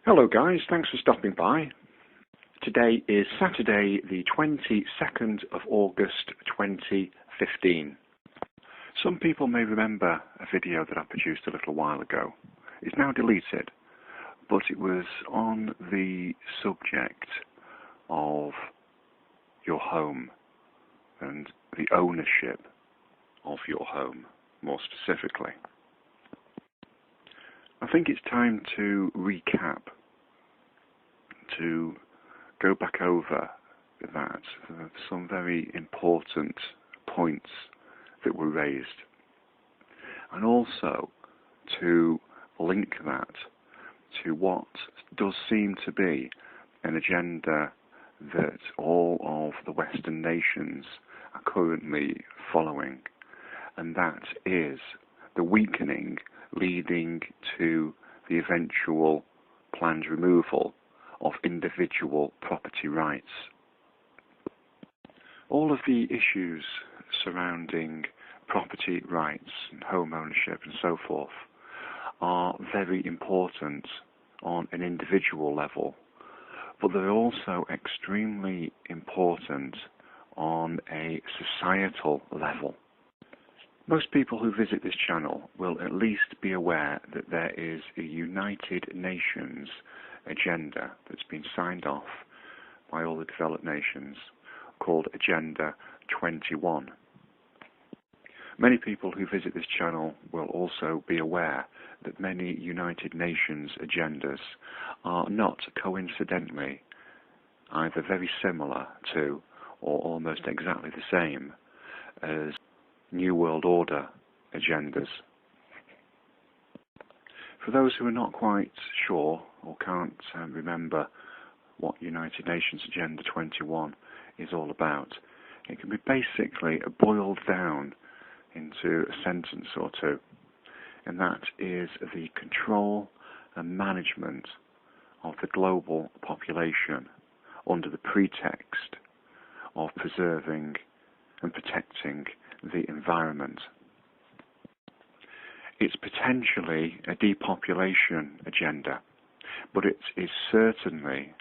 Hello guys, thanks for stopping by. Today is Saturday the 22nd of August 2015. Some people may remember a video that I produced a little while ago. It's now deleted, but it was on the subject of your home and the ownership of your home, more specifically. I think it's time to recap, to go back over that, some very important points that were raised, and also to link that to what does seem to be an agenda that all of the Western nations are currently following, and that is the weakening leading to the eventual planned removal of individual property rights. All of the issues surrounding property rights and home ownership and so forth are very important on an individual level, but they're also extremely important on a societal level. Most people who visit this channel will at least be aware that there is a United Nations agenda that's been signed off by all the developed nations called Agenda 21. Many people who visit this channel will also be aware that many United Nations agendas are not coincidentally either very similar to or almost exactly the same as New World Order agendas. For those who are not quite sure or can't remember what United Nations Agenda 21 is all about, it can be basically boiled down into a sentence or two, and that is the control and management of the global population under the pretext of preserving and protecting the environment. It's potentially a depopulation agenda, but it is certainly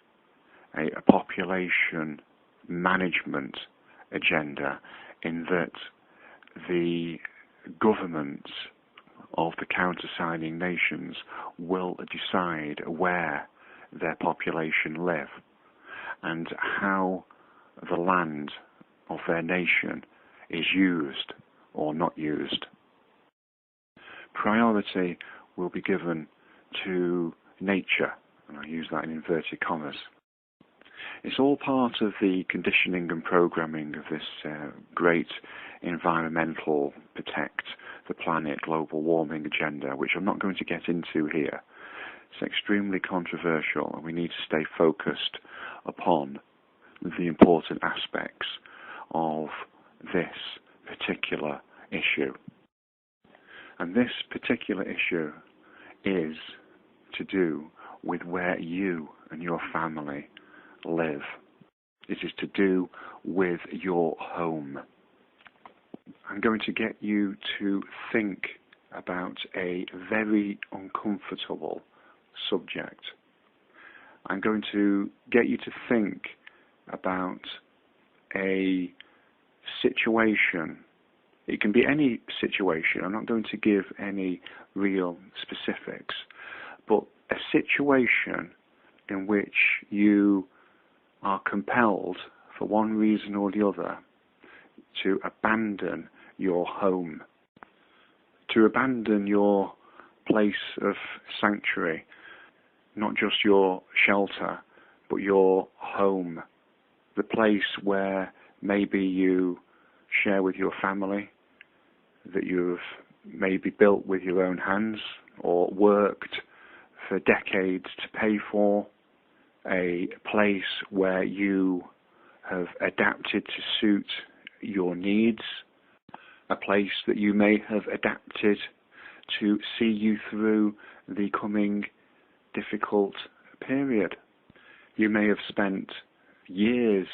a population management agenda, in that the governments of the countersigning nations will decide where their population live and how the land of their nation is used or not used. Priority will be given to nature, and I use that in inverted commas. It's all part of the conditioning and programming of this great environmental protect the planet global warming agenda, which I'm not going to get into here. It's extremely controversial, and we need to stay focused upon the important aspects of this particular issue. And this particular issue is to do with where you and your family live. It is to do with your home. I'm going to get you to think about a very uncomfortable subject. I'm going to get you to think about a situation. It can be any situation. I'm not going to give any real specifics, but a situation in which you are compelled, for one reason or the other, to abandon your home, to abandon your place of sanctuary, not just your shelter, but your home, the place where maybe you share with your family, that you've maybe built with your own hands or worked for decades to pay for, a place where you have adapted to suit your needs, a place that you may have adapted to see you through the coming difficult period. You may have spent years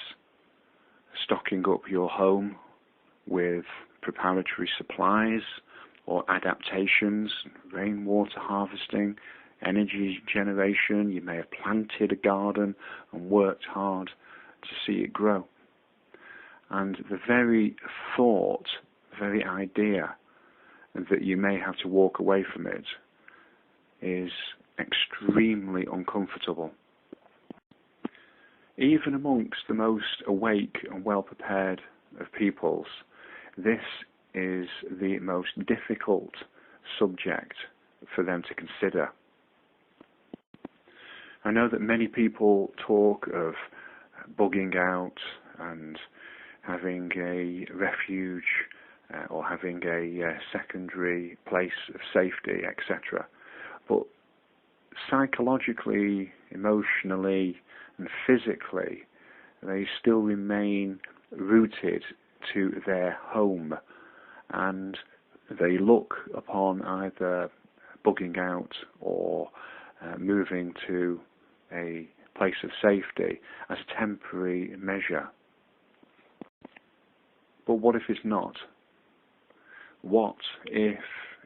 stocking up your home with preparatory supplies or adaptations, rainwater harvesting, energy generation. You may have planted a garden and worked hard to see it grow. And the very thought, the very idea that you may have to walk away from it is extremely uncomfortable. Even amongst the most awake and well-prepared of peoples, this is the most difficult subject for them to consider. I know that many people talk of bugging out and having a refuge or having a secondary place of safety, etc. But psychologically, emotionally, and physically, they still remain rooted to their home, and they look upon either bugging out or moving to a place of safety as a temporary measure. But what if it's not? What if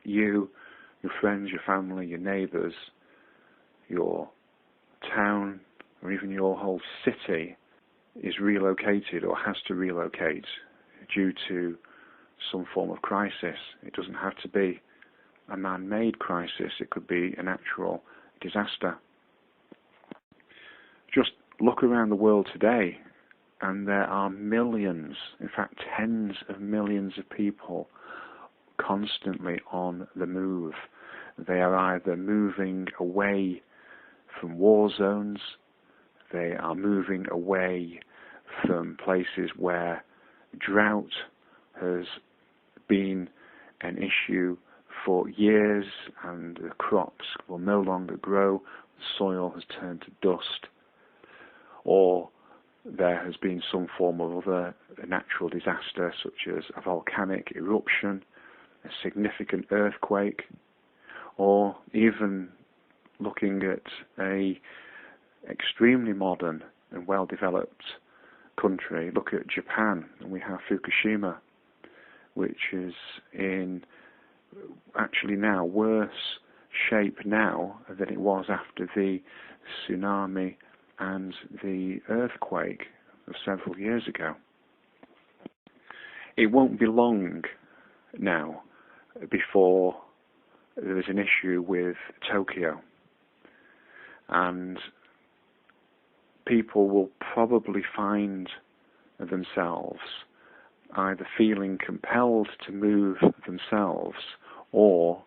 you, your friends, your family, your neighbours, your town, or even your whole city is relocated or has to relocate due to some form of crisis? It doesn't have to be a man-made crisis. It could be a natural disaster. Just look around the world today and there are millions, in fact tens of millions of people constantly on the move. They are either moving away from war zones, they are moving away from places where drought has been an issue for years and the crops will no longer grow, the soil has turned to dust, or there has been some form of other natural disaster such as a volcanic eruption, a significant earthquake, or even looking at a extremely modern and well-developed country. Look at Japan, and we have Fukushima, which is in actually now worse shape now than it was after the tsunami and the earthquake of several years ago. It won't be long now before there is an issue with Tokyo, and people will probably find themselves either feeling compelled to move themselves, or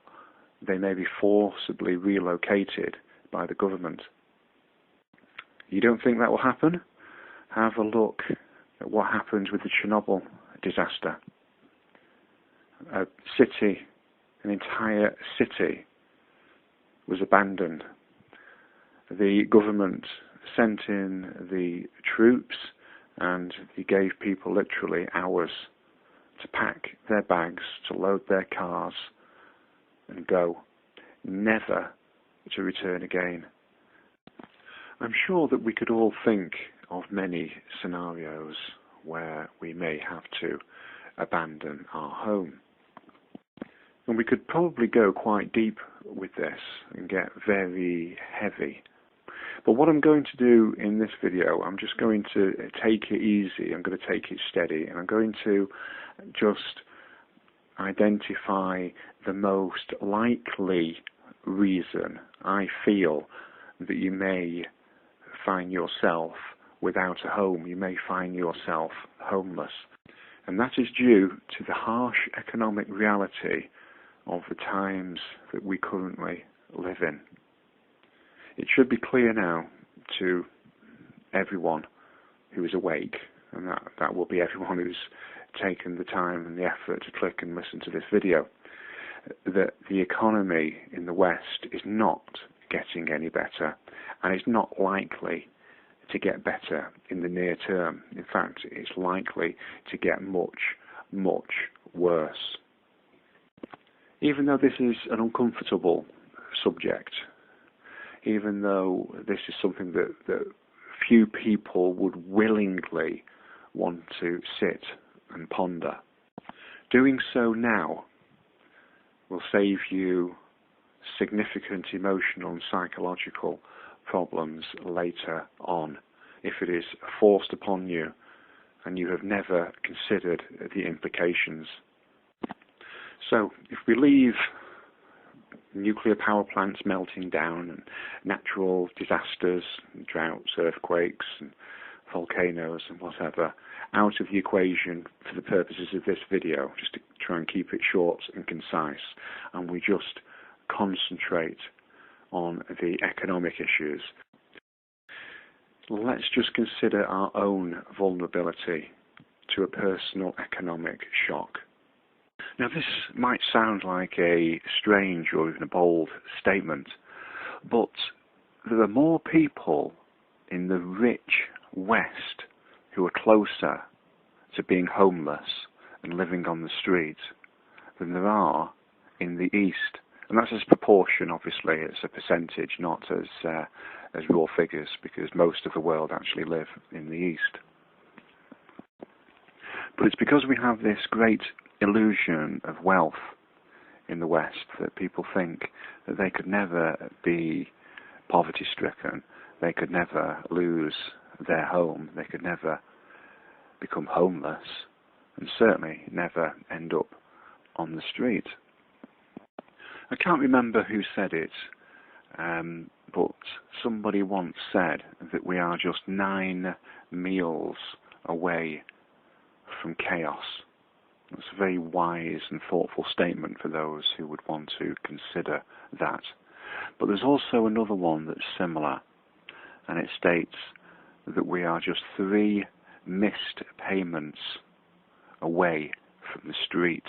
they may be forcibly relocated by the government. You don't think that will happen? Have a look at what happened with the Chernobyl disaster. A city, an entire city, was abandoned. The government sent in the troops and he gave people literally hours to pack their bags, to load their cars and go, never to return again. I'm sure that we could all think of many scenarios where we may have to abandon our home. And we could probably go quite deep with this and get very heavy. But what I'm going to do in this video, I'm just going to take it easy, I'm going to take it steady, and I'm going to just identify the most likely reason I feel that you may find yourself without a home, you may find yourself homeless. And that is due to the harsh economic reality of the times that we currently live in. It should be clear now to everyone who is awake, and that will be everyone who's taken the time and the effort to click and listen to this video, that the economy in the West is not getting any better, and it's not likely to get better in the near term. In fact, it's likely to get much, much worse. Even though this is an uncomfortable subject, even though this is something that few people would willingly want to sit and ponder, doing so now will save you significant emotional and psychological problems later on if it is forced upon you and you have never considered the implications. So if we leave nuclear power plants melting down and natural disasters, droughts, earthquakes and volcanoes and whatever out of the equation for the purposes of this video, just to try and keep it short and concise, and we just concentrate on the economic issues, let's just consider our own vulnerability to a personal economic shock. Now, this might sound like a strange or even a bold statement, but there are more people in the rich West who are closer to being homeless and living on the street than there are in the East. And that's as proportion, obviously, it's a percentage, not as raw figures, because most of the world actually live in the East. But it's because we have this great illusion of wealth in the West that people think that they could never be poverty-stricken, they could never lose their home, they could never become homeless, and certainly never end up on the street. I can't remember who said it, but somebody once said that we are just 9 meals away from chaos. That's a very wise and thoughtful statement for those who would want to consider that. But there's also another one that's similar, and it states that we are just 3 missed payments away from the street.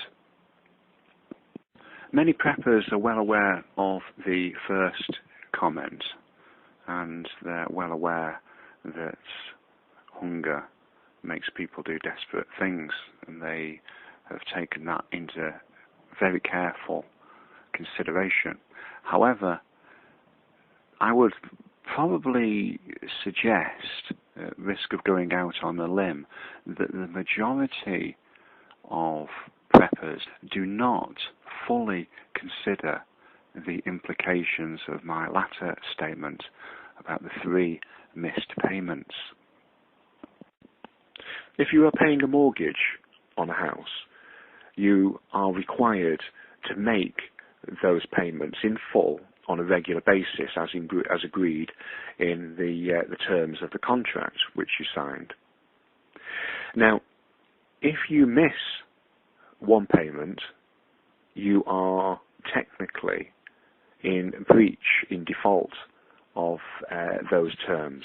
Many preppers are well aware of the first comment, and they're well aware that hunger makes people do desperate things, and they have taken that into very careful consideration. However, I would probably suggest, at risk of going out on a limb, that the majority of preppers do not fully consider the implications of my latter statement about the 3 missed payments. If you are paying a mortgage on a house, you are required to make those payments in full on a regular basis, as agreed in the terms of the contract which you signed. Now, if you miss one payment, you are technically in breach, in default of those terms.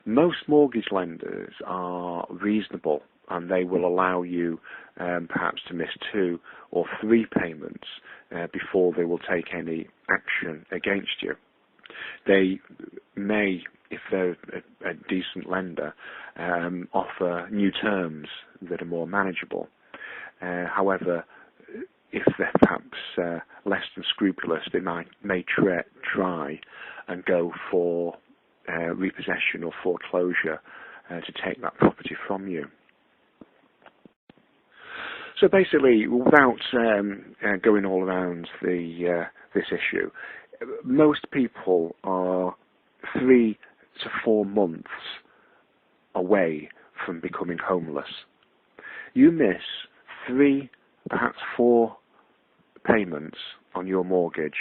Most mortgage lenders are reasonable, and they will allow you perhaps to miss 2 or 3 payments before they will take any action against you. They may, if they're a decent lender, offer new terms that are more manageable. However, if they're perhaps less than scrupulous, they may try and go for repossession or foreclosure to take that property from you. So basically, without going all around this issue, most people are 3 to 4 months away from becoming homeless. You miss 3, perhaps 4 payments on your mortgage,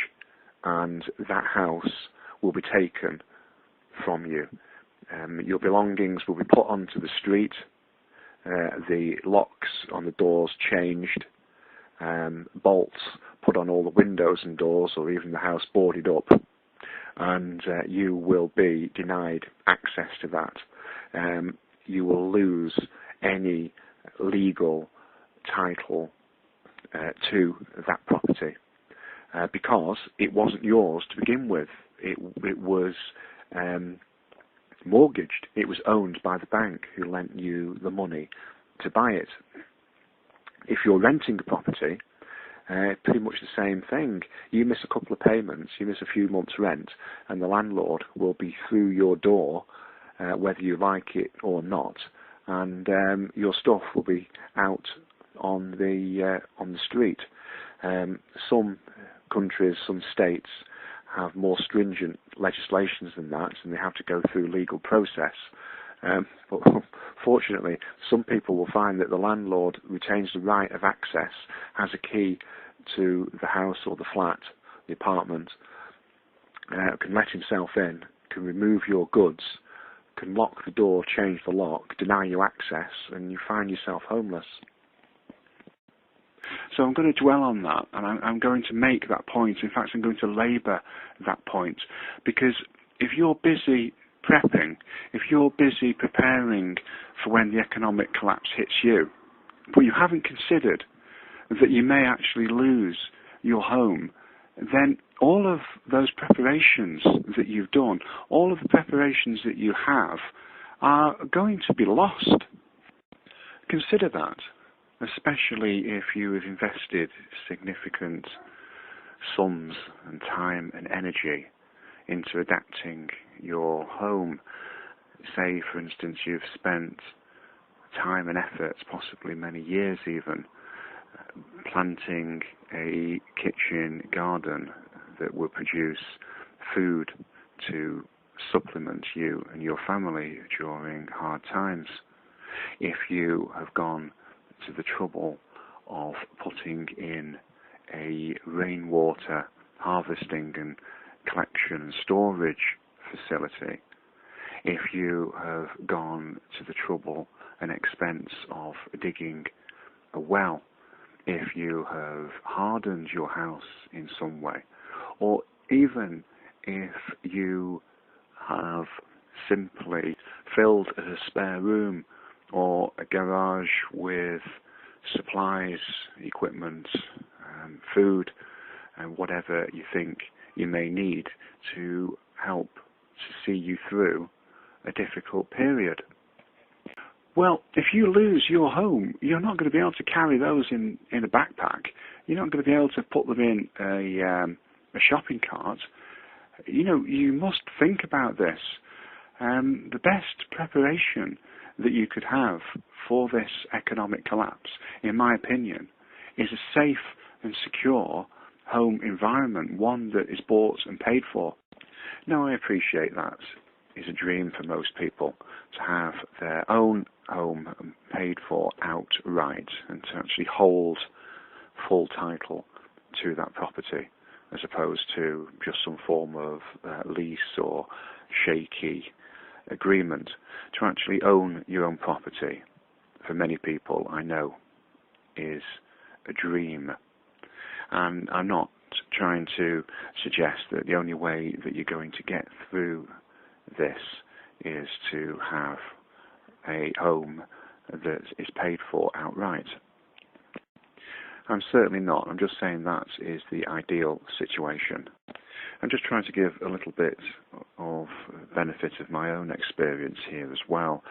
and that house will be taken from you. Your belongings will be put onto the street, the locks on the doors changed, bolts put on all the windows and doors, or even the house boarded up, and you will be denied access to that. You will lose any legal title to that property because it wasn't yours to begin with. It was mortgaged. It was owned by the bank who lent you the money to buy it. If you're renting a property, pretty much the same thing. You miss a couple of payments, you miss a few months' rent, and the landlord will be through your door, whether you like it or not, and your stuff will be out on the street. Some countries, some states have more stringent legislations than that, and they have to go through legal process. But fortunately, some people will find that the landlord retains the right of access, has a key to the house or the flat, the apartment, can let himself in, can remove your goods, can lock the door, change the lock, deny you access, and you find yourself homeless. So I'm going to dwell on that, and I'm going to make that point. In fact, I'm going to labour that point, because if you're busy prepping, if you're busy preparing for when the economic collapse hits you, but you haven't considered that you may actually lose your home, then all of those preparations that you've done, all of the preparations that you have, are going to be lost. Consider that, especially if you have invested significant sums and time and energy into adapting your home. Say, for instance, you've spent time and effort, possibly many years even, planting a kitchen garden that will produce food to supplement you and your family during hard times. If you have gone to the trouble of putting in a rainwater harvesting and collection and storage facility, if you have gone to the trouble and expense of digging a well, if you have hardened your house in some way, or even if you have simply filled a spare room or a garage with supplies, equipment, food, and whatever you think you may need to help to see you through a difficult period. Well, if you lose your home, you're not going to be able to carry those in a backpack. You're not going to be able to put them in a shopping cart. You know, you must think about this. The best preparation that you could have for this economic collapse, in my opinion, is a safe and secure home environment, one that is bought and paid for. Now, I appreciate that is a dream for most people, to have their own home paid for outright and to actually hold full title to that property, as opposed to just some form of lease or shaky agreement. To actually own your own property, for many people I know, is a dream. And I'm not trying to suggest that the only way that you're going to get through this is to have a home that is paid for outright. I'm certainly not. I'm just saying that is the ideal situation. I'm just trying to give a little bit of benefit of my own experience here as well.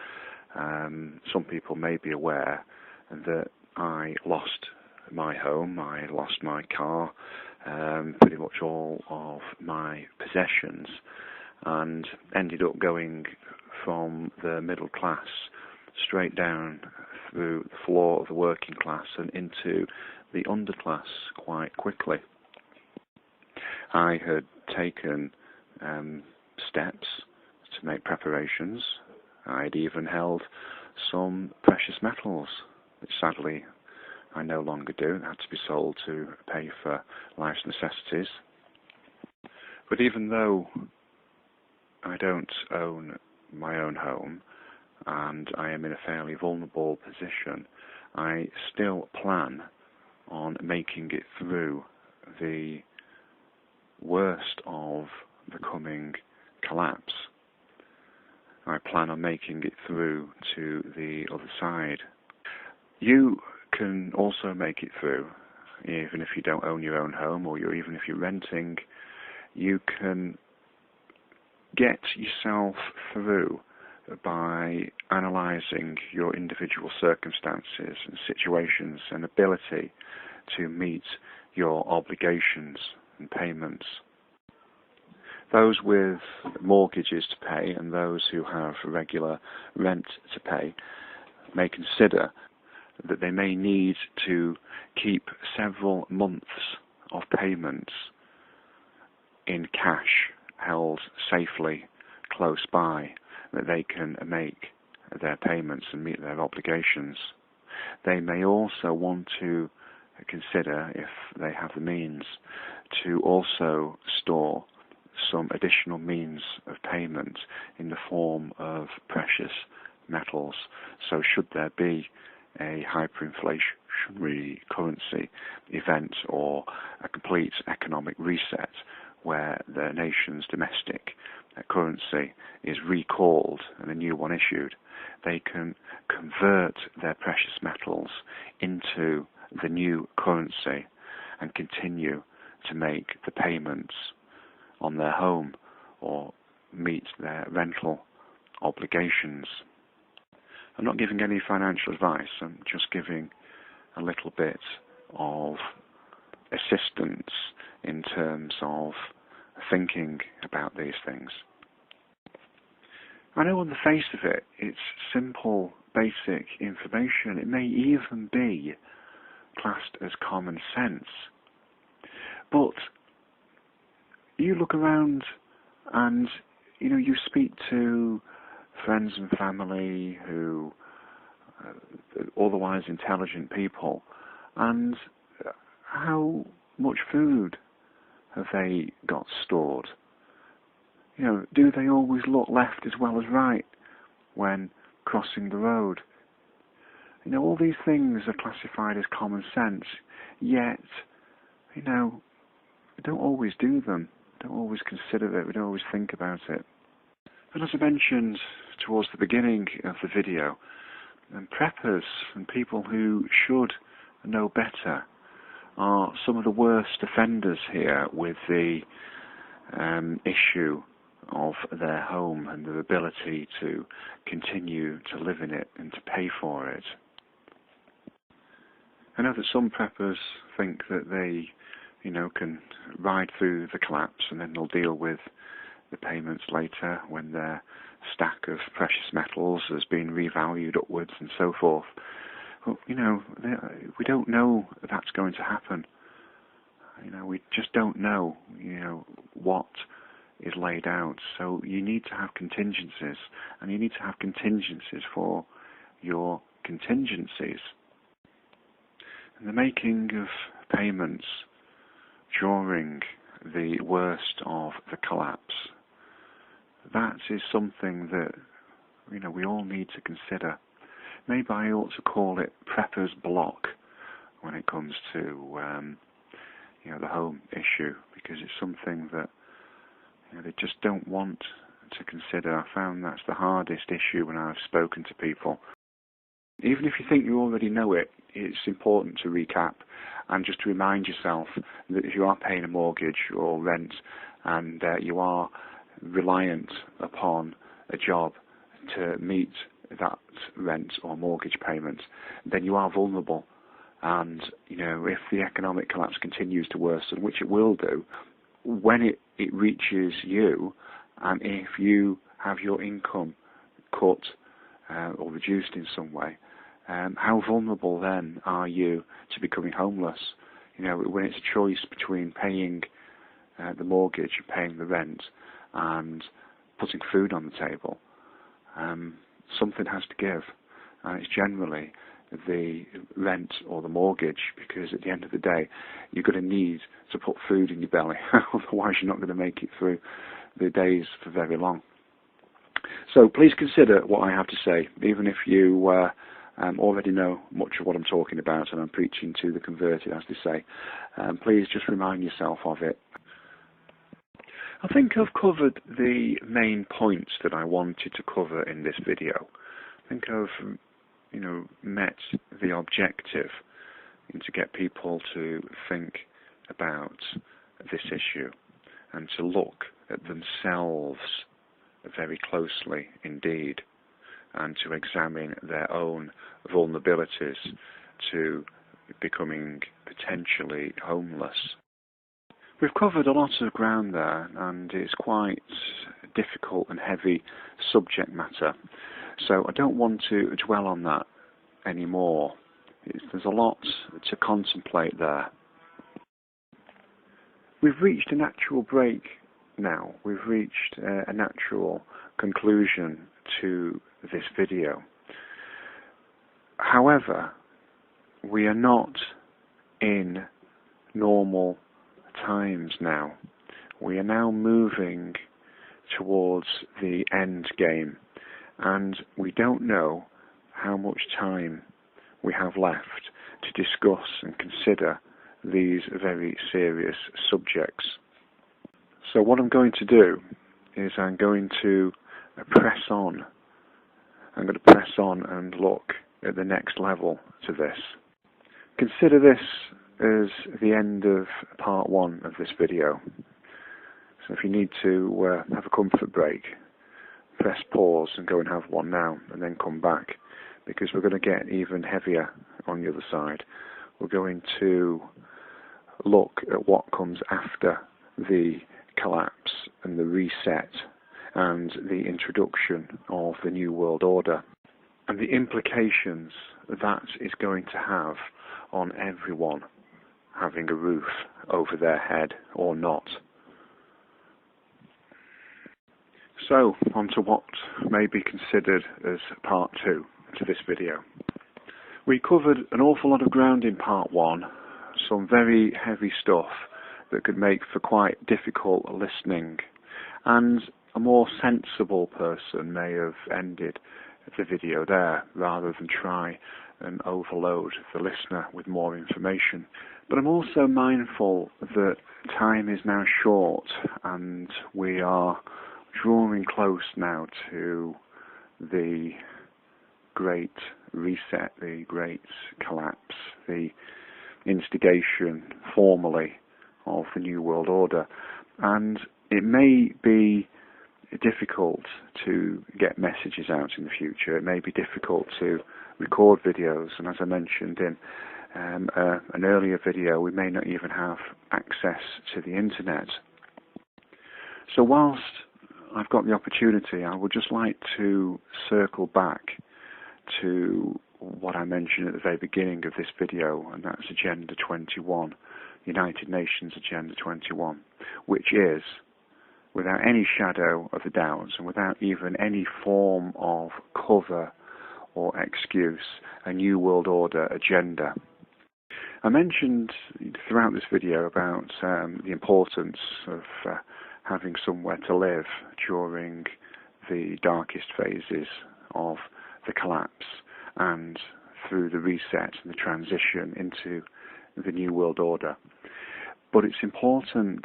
Some people may be aware that I lost my home, I lost my car, pretty much all of my possessions, and ended up going from the middle class straight down through the floor of the working class and into the underclass quite quickly. I had taken steps to make preparations. I'd even held some precious metals, which sadly I no longer do. It had to be sold to pay for life's necessities. But even though I don't own my own home and I am in a fairly vulnerable position, I still plan on making it through the worst of the coming collapse. I plan on making it through to the other side. You can also make it through, even if you don't own your own home, or even if you're renting. You can get yourself through by analysing your individual circumstances and situations and ability to meet your obligations and payments. Those with mortgages to pay and those who have regular rent to pay may consider that they may need to keep several months of payments in cash held safely close by, that they can make their payments and meet their obligations. They may also want to consider, if they have the means, to also store some additional means of payment in the form of precious metals. So should there be a hyperinflationary currency event or a complete economic reset where the nation's domestic currency is recalled and a new one issued, they can convert their precious metals into the new currency and continue to make the payments on their home or meet their rental obligations. I'm not giving any financial advice, I'm just giving a little bit of assistance in terms of thinking about these things. I know on the face of it, it's simple, basic information. It may even be classed as common sense. But you look around and, you speak to friends and family who otherwise intelligent people, and how much food have they got stored? Do they always look left as well as right when crossing the road? All these things are classified as common sense, yet, we don't always do them, don't always consider it, we don't always think about it. And as I mentioned towards the beginning of the video, preppers and people who should know better are some of the worst offenders here with the issue of their home and their ability to continue to live in it and to pay for it. I know that some preppers think that they, can ride through the collapse and then they'll deal with the payments later when their stack of precious metals has been revalued upwards and so forth. Well, we don't know that's going to happen. We just don't know, what is laid out. So you need to have contingencies, and you need to have contingencies for your contingencies. And the making of payments during the worst of the collapse, that is something that, we all need to consider. Maybe I ought to call it prepper's block when it comes to, the home issue, because it's something that they just don't want to consider. I found that's the hardest issue when I've spoken to people. Even if you think you already know it, it's important to recap and just to remind yourself that if you are paying a mortgage or rent and you are reliant upon a job to meet that rent or mortgage payment, then you are vulnerable. And, if the economic collapse continues to worsen, which it will do, when it reaches you, and if you have your income cut or reduced in some way, how vulnerable then are you to becoming homeless? When it's a choice between paying the mortgage and paying the rent and putting food on the table, something has to give. And it's generally the rent or the mortgage, because at the end of the day you're going to need to put food in your belly, otherwise you're not going to make it through the days for very long. So please consider what I have to say, even if you already know much of what I'm talking about and I'm preaching to the converted, as they say. Please just remind yourself of it. I think I've covered the main points that I wanted to cover in this video. I think I've met the objective to get people to think about this issue and to look at themselves very closely indeed, and to examine their own vulnerabilities to becoming potentially homeless. We've covered a lot of ground there, and it's quite difficult and heavy subject matter, so I don't want to dwell on that anymore. There's a lot to contemplate there. we've reached a natural break now. We've reached a natural conclusion to this video. However, we are not in normal times now. We are now moving towards the end game, and we don't know how much time we have left to discuss and consider these very serious subjects. So what I'm going to do is I'm going to press on. I'm going to press on and look at the next level to this. Consider this as the end of part 1 of this video. So if you need to have a comfort break, press pause and go and have one now, and then come back, because we're going to get even heavier on the other side. We're going to look at what comes after the collapse and the reset and the introduction of the New World Order, and the implications that is going to have on everyone having a roof over their head or not. So, on to what may be considered as part 2 to this video. We covered an awful lot of ground in part 1, some very heavy stuff that could make for quite difficult listening, and a more sensible person may have ended the video there rather than try and overload the listener with more information. But I'm also mindful that time is now short and we are drawing close now to the great reset, the great collapse, the instigation formally of the New World Order. And it may be difficult to get messages out in the future. It may be difficult to record videos, and as I mentioned in an earlier video, we may not even have access to the internet. So whilst I've got the opportunity, I would just like to circle back to what I mentioned at the very beginning of this video, and that's Agenda 21, United Nations Agenda 21, which is, without any shadow of a doubt and without even any form of cover or excuse, a New World Order agenda. I mentioned throughout this video about the importance of having somewhere to live during the darkest phases of the collapse and through the reset and the transition into the New World Order. But it's important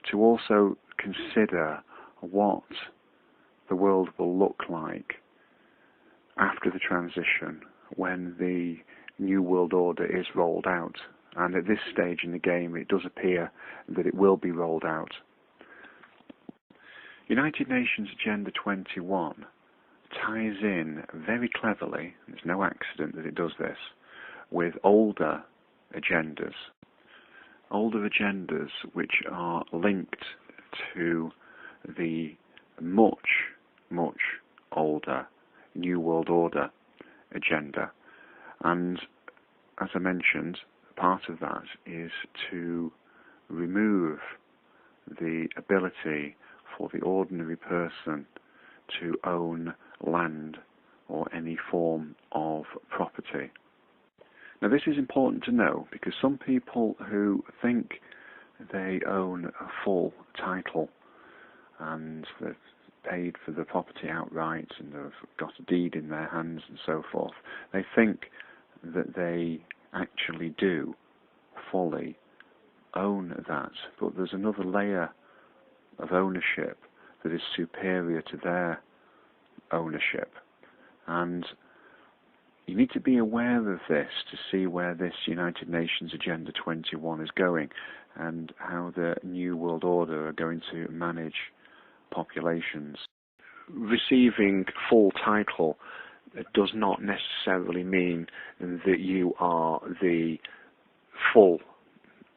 to also consider what the world will look like after the transition, when the New World Order is rolled out. And at this stage in the game, it does appear that it will be rolled out. United Nations Agenda 21 ties in very cleverly, it's no accident that it does this, with older agendas which are linked to the much, much older New World Order agenda. And as I mentioned, part of that is to remove the ability for the ordinary person to own land or any form of property. Now this is important to know, because some people who think they own a full title and they've paid for the property outright and they've got a deed in their hands and so forth, they think that they actually do fully own that. But there's another layer of ownership that is superior to their ownership. And you need to be aware of this to see where this United Nations Agenda 21 is going and how the New World Order are going to manage populations. Receiving full title does not necessarily mean that you are the full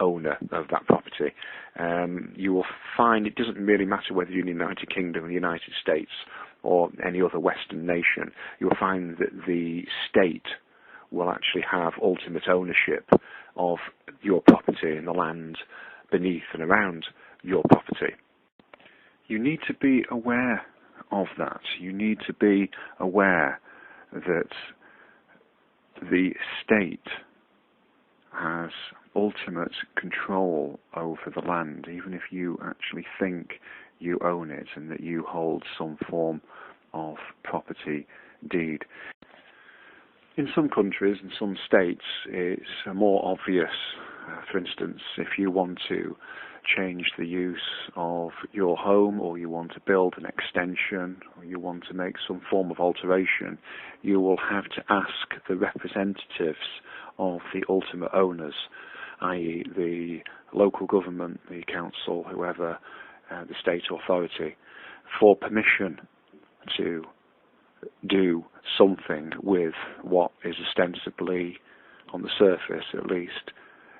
owner of that property. You will find it doesn't really matter whether you're in the United Kingdom or the United States or any other Western nation. You will find that the state will actually have ultimate ownership of your property and the land beneath and around your property. You need to be aware of that. You need to be aware that the state has ultimate control over the land, even if you actually think you own it and that you hold some form of property deed. In some countries and some states, it's more obvious. For instance, if you want to change the use of your home, or you want to build an extension, or you want to make some form of alteration, you will have to ask the representatives of the ultimate owners, i.e. the local government, the council, whoever, the state authority, for permission to do something with what is ostensibly, on the surface at least,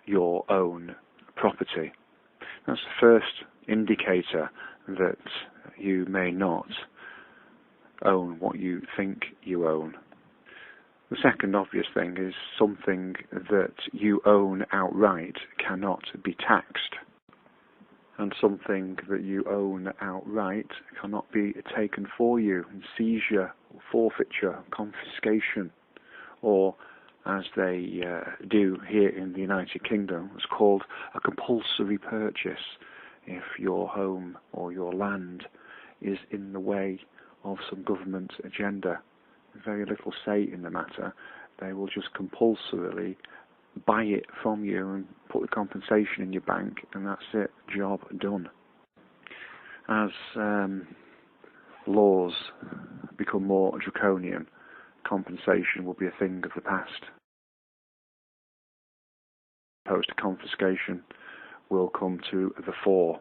your own property. That's the first indicator that you may not own what you think you own. The second obvious thing is something that you own outright cannot be taxed, and something that you own outright cannot be taken for you in seizure, forfeiture, confiscation, or as they do here in the United Kingdom, it's called a compulsory purchase. If your home or your land is in the way of some government agenda, very little say in the matter, they will just compulsorily buy it from you and put the compensation in your bank, and that's it, job done. As laws become more draconian, compensation will be a thing of the past. Opposed to confiscation will come to the fore.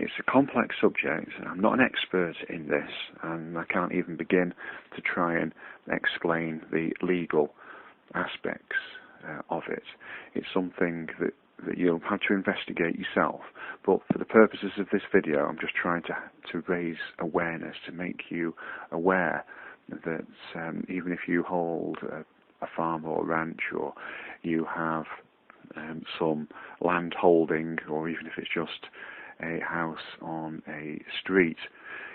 It's a complex subject. I'm not an expert in this, and I can't even begin to try and explain the legal aspects of it. It's something that you'll have to investigate yourself, but for the purposes of this video, I'm just trying to raise awareness, to make you aware that even if you hold a farm or a ranch, or you have some land holding, or even if it's just a house on a street,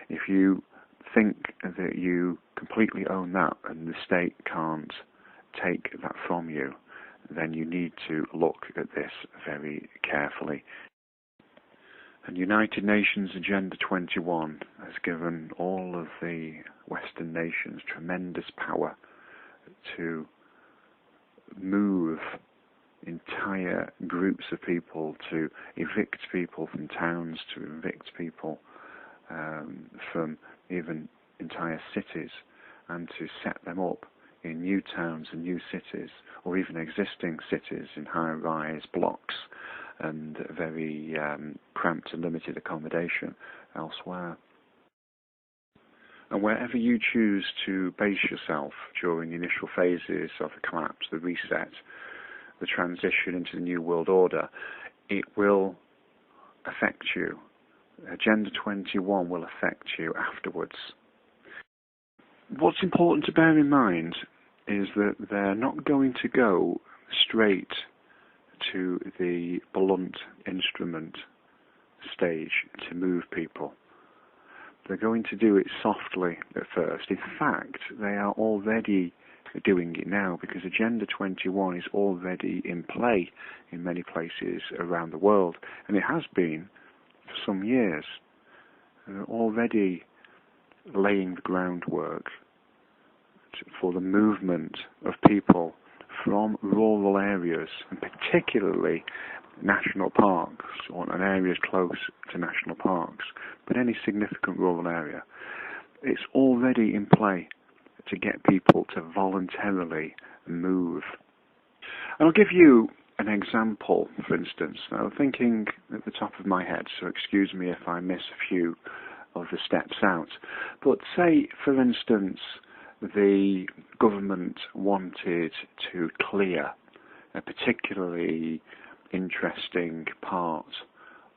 if you think that you completely own that and the state can't take that from you, then you need to look at this very carefully. And United Nations Agenda 21 has given all of the Western nations tremendous power to move entire groups of people, to evict people from towns, to evict people from even entire cities, and to set them up in new towns and new cities, or even existing cities in high-rise blocks and very cramped and limited accommodation elsewhere. And wherever you choose to base yourself during the initial phases of the collapse, the reset, the transition into the New World Order, it will affect you. Agenda 21 will affect you afterwards. What's important to bear in mind is that they're not going to go straight to the blunt instrument stage to move people. They're going to do it softly at first. In fact, they are already doing it now, because Agenda 21 is already in play in many places around the world, and it has been for some years. They're already laying the groundwork for the movement of people from rural areas, and particularly national parks, or areas close to national parks, but any significant rural area. It's already in play to get people to voluntarily move. And I'll give you an example, for instance. Now, thinking at the top of my head, so excuse me if I miss a few of the steps out, but say, for instance, the government wanted to clear a particularly interesting part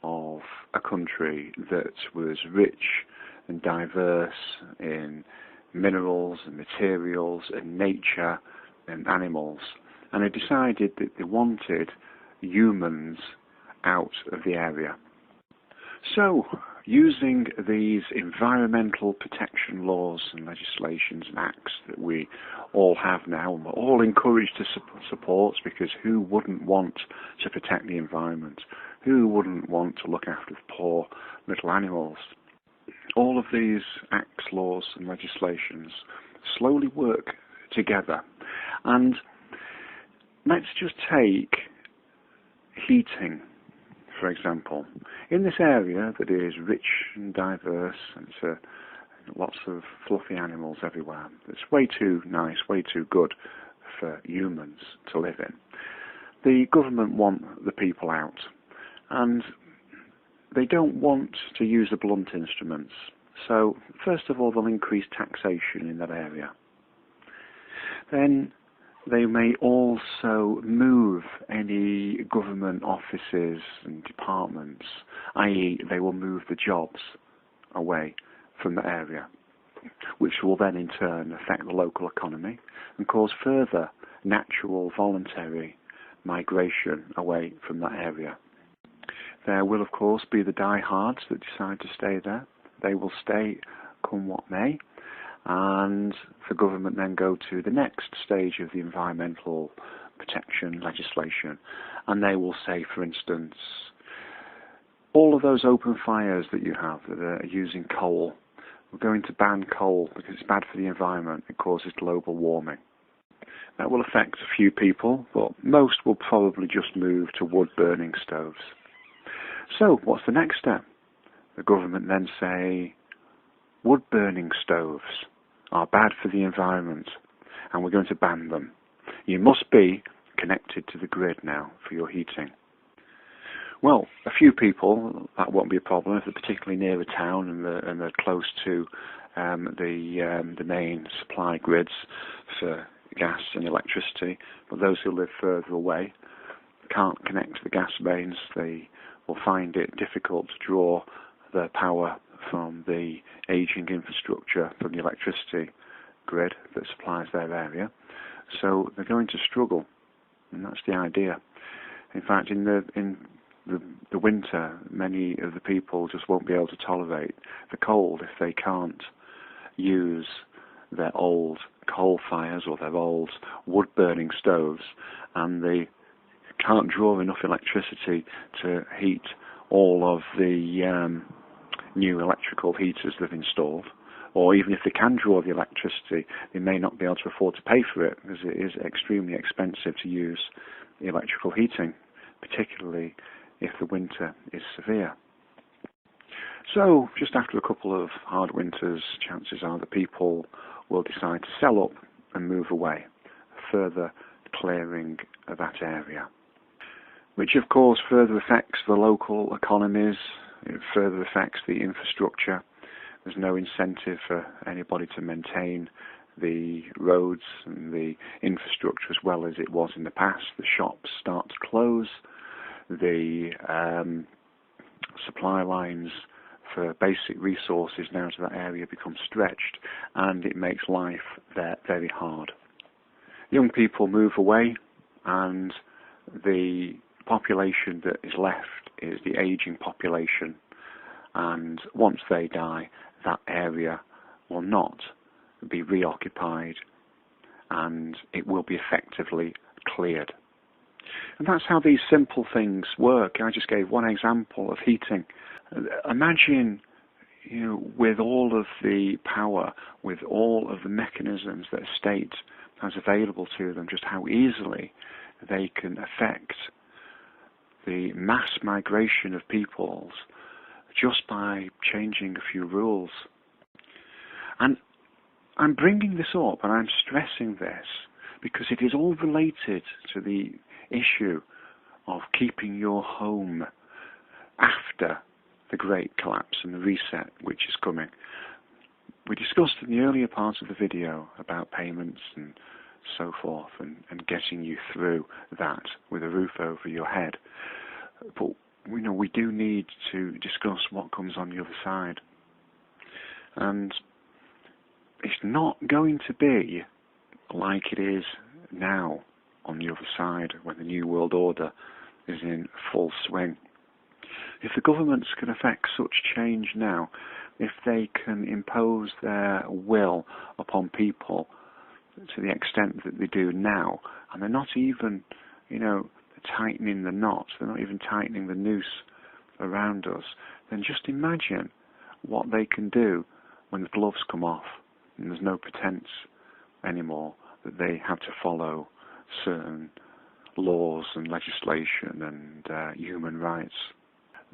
of a country that was rich and diverse in minerals and materials and nature and animals, and they decided that they wanted humans out of the area. So, using these environmental protection laws and legislations and acts that we all have now, and we're all encouraged to support, because who wouldn't want to protect the environment? Who wouldn't want to look after the poor little animals? All of these acts, laws and legislations slowly work together. And let's just take heating, for example. In this area that is rich and diverse, and lots of fluffy animals everywhere, it's way too nice, way too good for humans to live in. The government want the people out, and they don't want to use the blunt instruments. So, first of all, they'll increase taxation in that area. Then they may also move any government offices and departments, i.e. they will move the jobs away from the area, which will then in turn affect the local economy and cause further natural voluntary migration away from that area. There will of course be the diehards that decide to stay there. They will stay come what may, and the government then go to the next stage of the environmental protection legislation, and they will say, for instance, all of those open fires that you have that are using coal, we're going to ban coal because it's bad for the environment, it causes global warming. That will affect a few people, but most will probably just move to wood-burning stoves. So, what's the next step? The government then say, wood-burning stoves are bad for the environment, and we're going to ban them. You must be connected to the grid now for your heating. Well, a few people, that won't be a problem if they're particularly near a town and they're close to the main supply grids for gas and electricity. But those who live further away can't connect to the gas mains. They will find it difficult to draw their power from the aging infrastructure from the electricity grid that supplies their area. So they're going to struggle, and that's the idea. In fact, in the winter, many of the people just won't be able to tolerate the cold if they can't use their old coal fires or their old wood-burning stoves, and they can't draw enough electricity to heat all of the new electrical heaters they've installed. Or even if they can draw the electricity, they may not be able to afford to pay for it because it is extremely expensive to use the electrical heating, particularly if the winter is severe. So, just after a couple of hard winters, chances are that people will decide to sell up and move away, further clearing of that area, which of course further affects the local economies, it further affects the infrastructure. There's no incentive for anybody to maintain the roads and the infrastructure as well as it was in the past. The shops start to close, the supply lines for basic resources now to that area become stretched, and it makes life there very hard. Young people move away, and the population that is left is the aging population, and once they die, that area will not be reoccupied and it will be effectively cleared. And that's how these simple things work. I just gave one example of heating. Imagine, with all of the power, with all of the mechanisms that a state has available to them, just how easily they can affect the mass migration of peoples just by changing a few rules. And I'm bringing this up and I'm stressing this because it is all related to the issue of keeping your home after the great collapse and the reset which is coming. We discussed in the earlier parts of the video about payments and so forth and getting you through that with a roof over your head. But we do need to discuss what comes on the other side. And it's not going to be like it is now on the other side when the New World Order is in full swing. If the governments can affect such change now, if they can impose their will upon people to the extent that they do now, and they're not even, tightening the knot, they're not even tightening the noose around us, then just imagine what they can do when the gloves come off and there's no pretense anymore that they have to follow certain laws and legislation and human rights.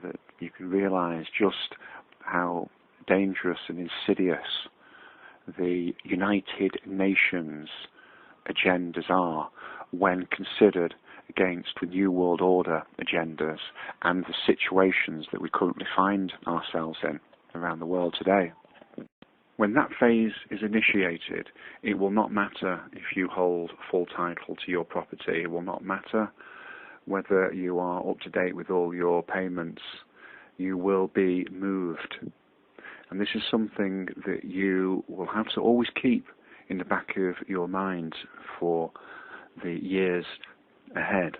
That you can realize just how dangerous and insidious the United Nations agendas are when considered against the New World Order agendas and the situations that we currently find ourselves in around the world today. When that phase is initiated, it will not matter if you hold full title to your property. It will not matter whether you are up to date with all your payments. You will be moved. And this is something that you will have to always keep in the back of your mind for the years ahead.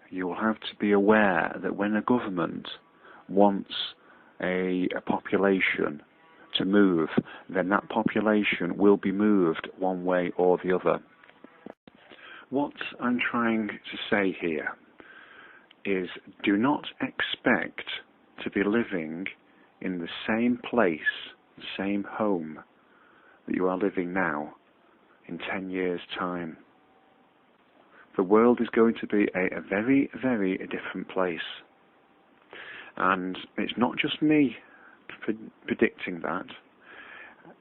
You will have to be aware that when a government wants a population to move, then that population will be moved one way or the other. What I'm trying to say here is, do not expect to be living in the same place, the same home that you are living now in 10 years' time. The world is going to be a very, very different place. And it's not just me predicting that.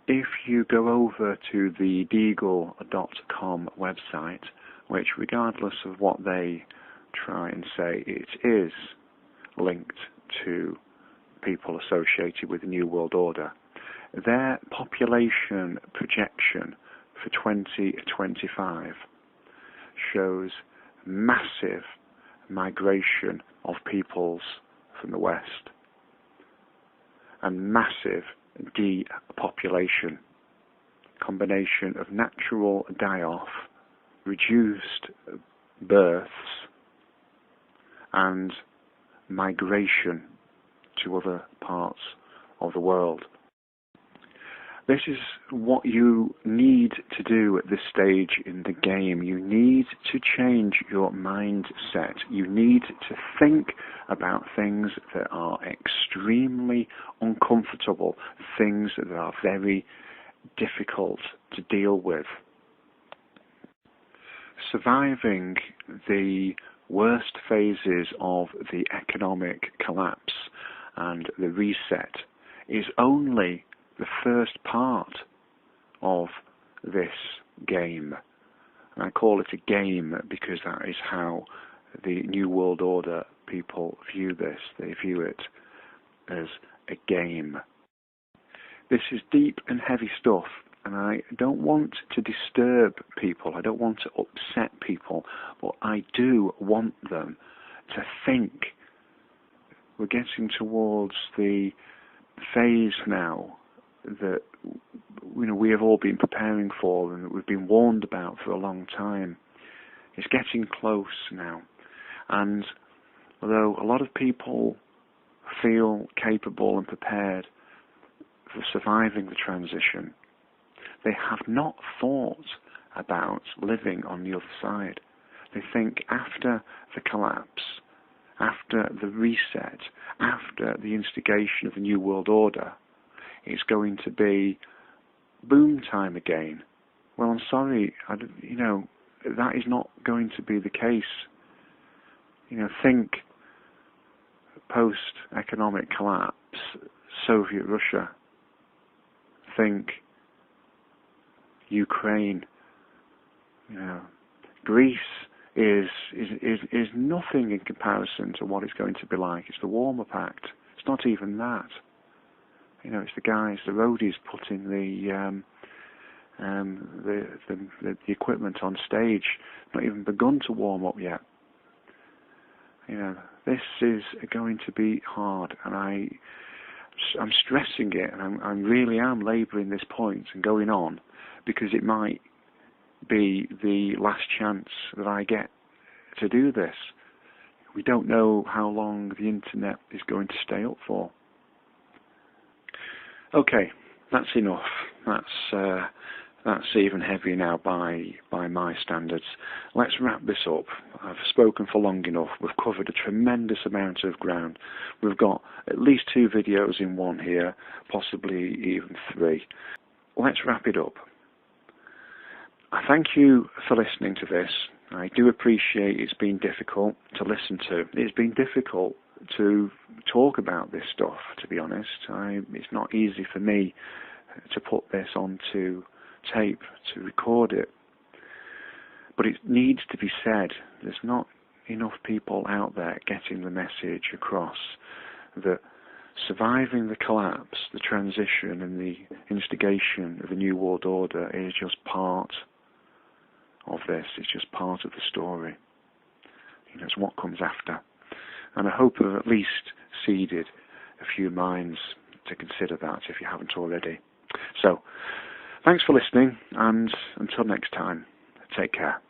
If you go over to the Deagle.com website, which regardless of what they try and say, it is linked to people associated with the New World Order, their population projection for 2025 shows massive migration of peoples from the West and massive depopulation, combination of natural die-off, reduced births, and migration to other parts of the world. This is what you need to do at this stage in the game. You need to change your mindset. You need to think about things that are extremely uncomfortable, things that are very difficult to deal with. Surviving the worst phases of the economic collapse and the reset is only the first part of this game. And I call it a game because that is how the New World Order people view this. They view it as a game. This is deep and heavy stuff, and I don't want to disturb people. I don't want to upset people, but I do want them to think. We're getting towards the phase now that we have all been preparing for and that we've been warned about for a long time. It's getting close now, and although a lot of people feel capable and prepared for surviving the transition, they have not thought about living on the other side. They think after the collapse, after the reset, after the instigation of the New World Order, it's going to be boom time again. Well, I'm sorry, that is not going to be the case. Think post-economic collapse, Soviet Russia. Think Ukraine. Greece is nothing in comparison to what it's going to be like. It's the Warmer Pact. It's not even that. It's the guys, the roadies, putting the equipment on stage. Not even begun to warm up yet. This is going to be hard, and I'm stressing it, and I really am labouring this point and going on because it might be the last chance that I get to do this. We don't know how long the internet is going to stay up for. Okay, that's enough. That's even heavy now by my standards. Let's wrap this up. I've spoken for long enough. We've covered a tremendous amount of ground. We've got at least 2 videos in one here, possibly even 3. Let's wrap it up. I thank you for listening to this. I do appreciate it's been difficult to listen to. It's been difficult to talk about this stuff, to be honest. It's not easy for me to put this onto tape, to record it. But it needs to be said. There's not enough people out there getting the message across that surviving the collapse, the transition and the instigation of the New World Order is just part of this. It's just part of the story. It's what comes after. And I hope I've at least seeded a few minds to consider that if you haven't already. So, thanks for listening, and until next time, take care.